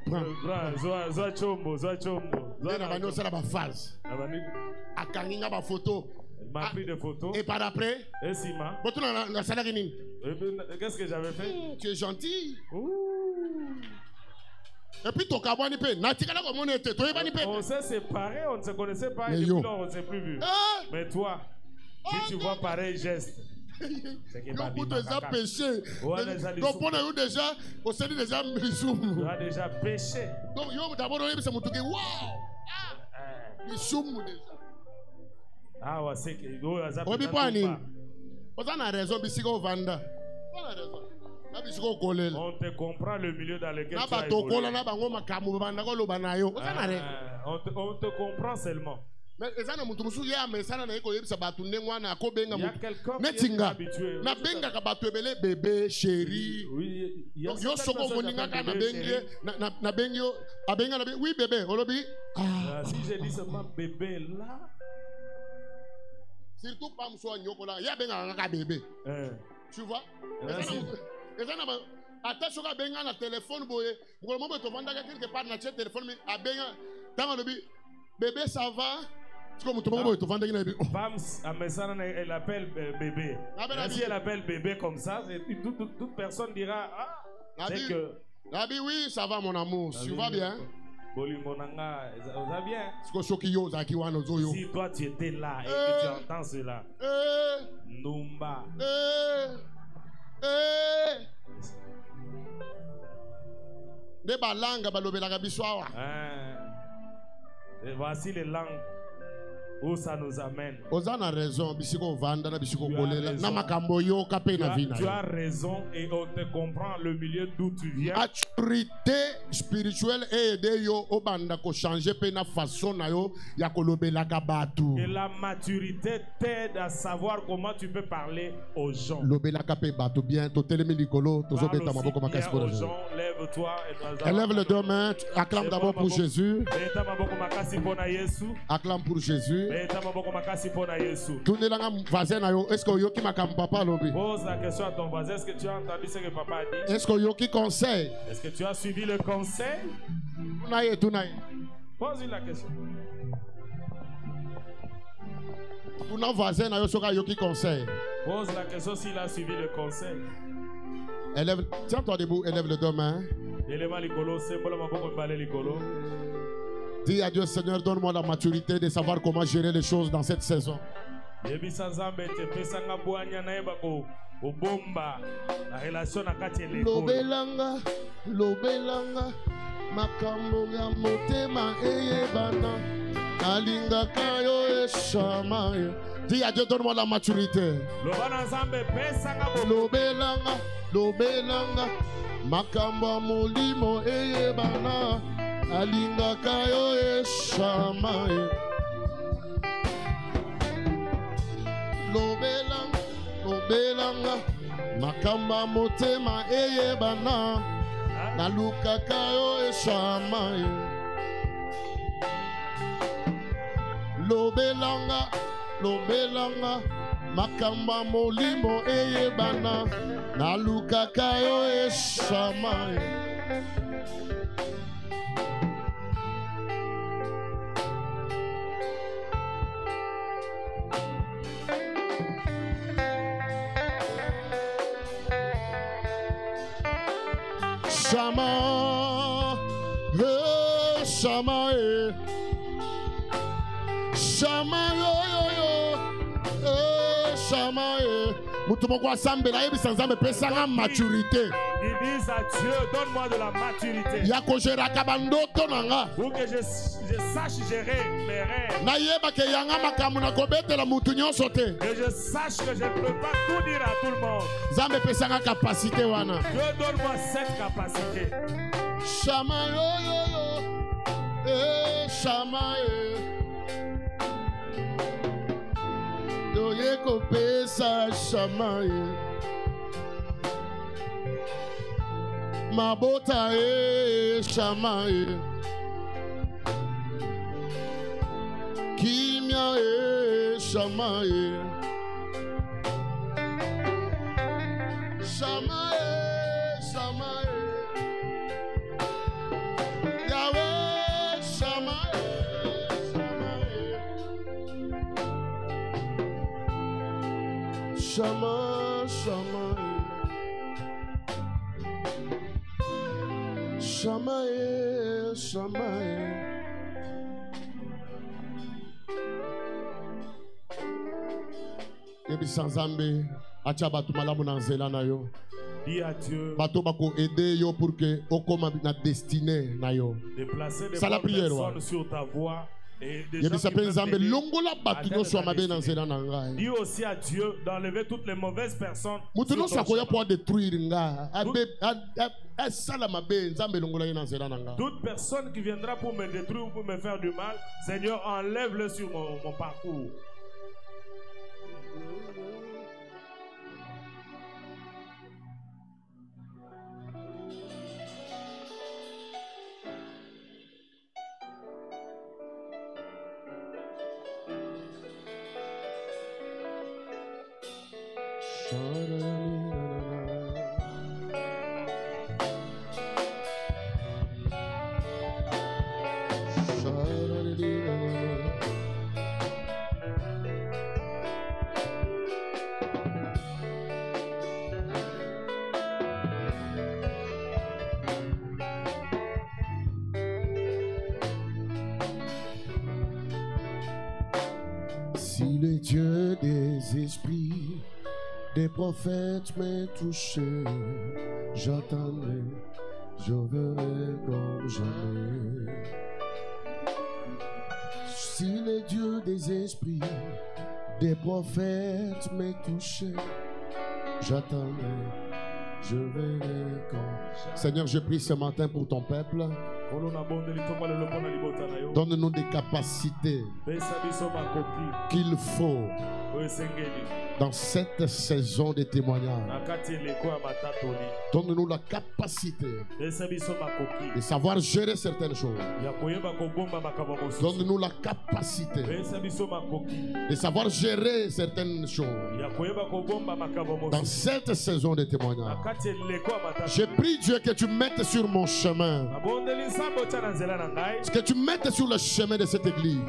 Il m'a pris des photos. Et par après, qu'est-ce que j'avais fait? Tu es gentil. Et puis ton cabane on s'est séparés, on ne se connaissait pas et depuis lors on ne s'est plus vu. Mais toi, si tu vois pareil geste, c'est qu'il m'a dit déjà péché. Donc on a eu déjà, on s'est dit déjà Missoum. Tu as déjà péché. Donc d'abord on a dit c'est mon truc. Waouh! Missoum déjà. Ah ouais, c'est que on a raison, Bissiko Vanda. On a raison. On te comprend le milieu dans lequel tu as évolué. On te comprend seulement. Il y a quelqu'un qui est habitué. Bébé, chéri. Oui, bébé. Si je dis seulement bébé là. Surtout pas m'sois nyokola, ya benga bébé. Tu vois? Attention à benga na téléphone boye. Pour le moment tu vends quelque part na téléphone mais a benga dans le bébé ça va? C'est comme tu vends tu vends quelque chose. Femme à message elle appelle bébé. Si elle appelle bébé comme ça, toute personne dira c'est que oui, ça va mon amour, tu vas bien? Si toi tu étais là et que tu entends cela, Numba. Et voici les langues où ça nous amène. Tu as raison et on te comprend le milieu d'où tu viens. Maturité spirituelle et aider yo obanda ko changer pe na façon na yo ya kolobela ka batu. Et la maturité t'aide à savoir comment tu peux parler aux gens. Lobela ka pe batu bien to telemi likolo to zo beta maboko makasi pour les gens. Lève-toi et lève les deux mains, acclame d'abord pour Jésus. Acclame pour Jésus. Pose la question à ton voisin. Est-ce que tu as entendu ce que papa a dit? Est-ce que tu as suivi le conseil? Pose-lui la question. Pose la question s'il a suivi le conseil. Tiens-toi debout, élève les deux mains. Dis à Dieu, Seigneur, donne-moi la maturité de savoir comment gérer les choses dans cette saison. Lobelanga, makambo ya motema eyebana, alingaka yo eshama. Dis à Dieu, donne-moi la maturité. Lobelanga, makambo molimo eyebana, alingaka yo eshama. Lobelanga, makamba motema eyebana, Nalukakayo eshamaye. Lobelanga, lobelanga, makamba molimo eyebana. Nalukakayo eshamaye. Shama, Shama, Shama, Shama, Mutumoko Sambela, et sans âme, pesanga maturité. Ils disent à Dieu, donne-moi de la maturité. Yakojera kabando tonanga. Pour que je sache gérer mes rêves. Nayeba ke yanga makamuna kobete la mutunyo sote. Que je sache que je ne peux pas tout dire à tout le monde. Zambe pesanga capacité wana. Dieu donne-moi cette capacité. Shama yo yo yo. Shama Doye ko pesa shama Mabota shama Kimia shama Shama shama Yahweh shama Shama shama Shamae, Shamae. Ebi sanzambe, acha batu malamu na nzela na yo. Dis à Dieu. Bato bako aider yo pour que okoma na destinée na yo. Déplacer des personnes sur ta voie. Dis aussi à Dieu d'enlever toutes les mauvaises personnes. Toute personne qui viendra pour me détruire ou pour me faire du mal, Seigneur, enlève-le sur mon parcours. Si le Dieu des esprits, des prophètes m'est touché, j'attendrai, je verrai comme jamais. Si le Dieu des esprits, des prophètes m'est touché, j'attendrai, je verrai comme. Seigneur, je prie ce matin pour ton peuple. Donne-nous des capacités qu'il faut dans cette saison de témoignage. Donne-nous la capacité de savoir gérer certaines choses. Donne-nous la capacité de savoir gérer certaines choses dans cette saison de témoignage. Je prie Dieu que tu mettes sur mon chemin, que tu mettes sur le chemin de cette église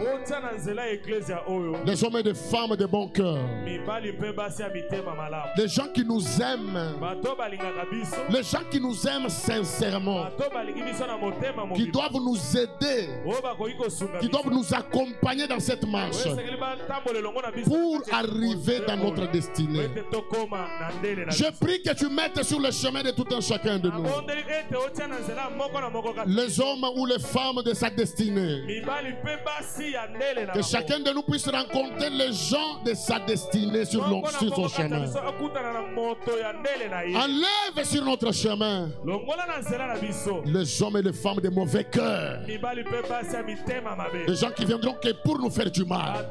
des hommes et des femmes de bon cœur, des gens qui nous aiment, les gens qui nous aiment sincèrement, qui doivent nous aider, qui doivent nous accompagner dans cette marche pour arriver dans notre destinée. Je prie que tu mettes sur le chemin de tout un chacun de nous les hommes ou les femmes de sa destinée, que chacun de nous puisse rencontrer les gens de sa destinée sur sur son chemin. Enlève sur notre chemin les hommes et les femmes de mauvais cœur. Les gens qui viendront que pour nous faire du mal.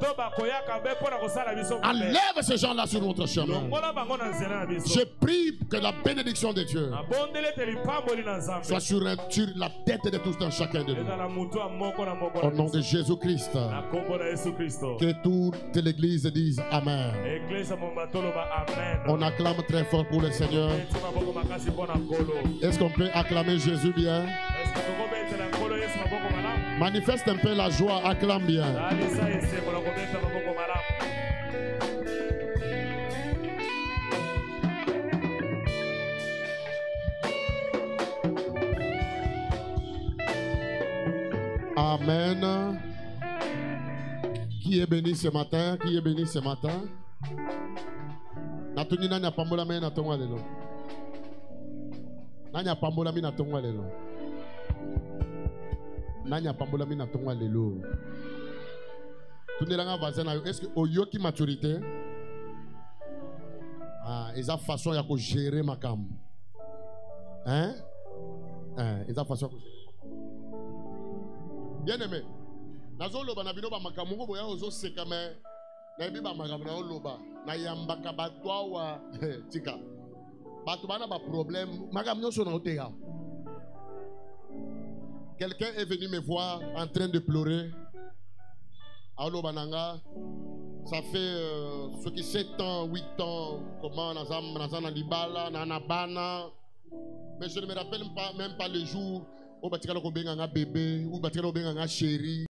Enlève ces gens-là sur notre chemin. Je prie que la bénédiction de Dieu soit sur la tête de tous dans chacun de nous. Au nom de Jésus-Christ. Que toute l'église dise Amen. On acclame très fort pour le Seigneur. Est-ce qu'on peut acclamer Jésus bien? Manifeste un peu la joie, acclame bien. Amen. Qui est béni ce matin? Qui est béni ce matin? Natuni nanya pambola me natonga lelo. Nanya pambola mi natonga lelo. Nanya pambola mi natonga lelo. Tunelanga bazana yo. Est-ce que oyoki maturité? Ah, eza façon ya ko gérer makam. Hein? Eza façon. Bien aimé. Nazo loba na bino ba makamungu boya ozo sekame na bi ba makamu na loba na yambaka batwa wa tika batu bana ba problème makamu nyoso na oteya. Quelqu'un est venu me voir en train de pleurer. Aloba nanga ça fait ce qui 7 ans 8 ans comment nazana libala na bana mais je ne me rappelle même pas le jour où batikalo ko benga nga bébé ou batikalo ko benga nga chérie.